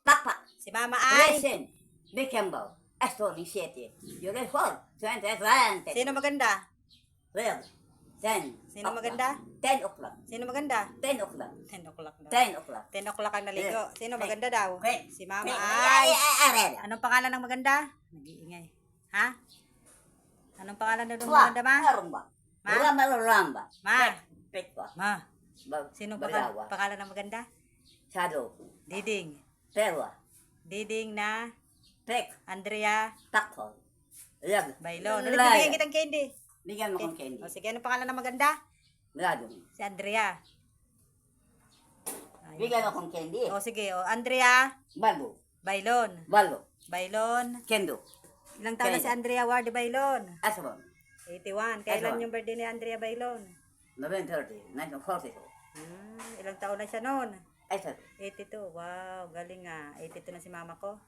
Pakpak. Si Mama ay... Listen. Bikembo. Aston City. You get 4, 20, 20. Sino maganda? Well, 10. Sino maganda? 10 o'clock. Sino maganda? 10 o'clock. 10 o'clock daw. 10 o'clock. 10 o'clock ang naligo. Sino maganda daw? Quick. Si Mama Quick. ay... Ay. Anong pangalan ng maganda? Nag-iingay. Ha? Anong pangalan ng maganda, Ma? Ramba. Ma? Ramba. Ma? Pekwa. Ma? Sino Bagawa. pangalan ng maganda? Shadow. Diding. Perwa. Diding na Pek. Andrea Takton. Lag. Bailon. Laya. Bigyan kitang candy. Bigyan mo kong candy. O sige, anong pangalan ng maganda? Lado. Si Andrea. Ayun. Bigyan mo kong candy. O sige, o Andrea Balbo. Bailon. Balbo. Bailon. Kendo. Ilang taon na si Andrea Ward Bailon? Asabon. 81. Kailan yung birthday ni Andrea Bailon? November 30, 1942. Ilang taon na siya noon? Asabon. 82. Wow, galing nga. 82 na si mama ko.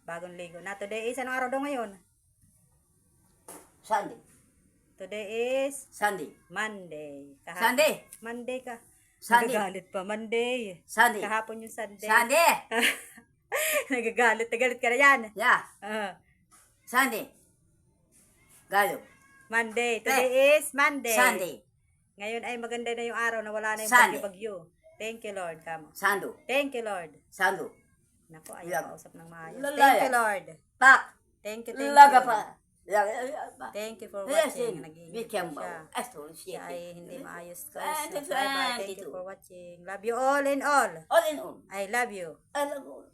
Bagong ligo na. Today is, anong araw daw ngayon? Sunday. Today is Sunday. Monday. Sunday. Monday ka. Sunday. Nagagalit pa. Monday. Sunday. Kahapon yung Sunday. Sunday. Nagagalit. Nagalit ka na yan. Yeah. Ah. Sunday. Galo. Monday. Today is Monday. Sunday. Ngayon ay maganda na yung araw na wala na yung Sunday. bagyo-bagyo. Thank you, Lord. Kamo. Sando. Thank you, Lord. Sando. Naku, Lag. ayaw kausap ng maayos. Lalaya. Thank you, Lord. Pak. Thank you. Laga pa. Thank you for Listen. watching. Nag-iingat Bikembo. siya. Aston Siya City. ay hindi maayos ka. Twenty, Bye-bye. Thank you 22. for watching. Love you all in all. All in all. I love you. Alam mo.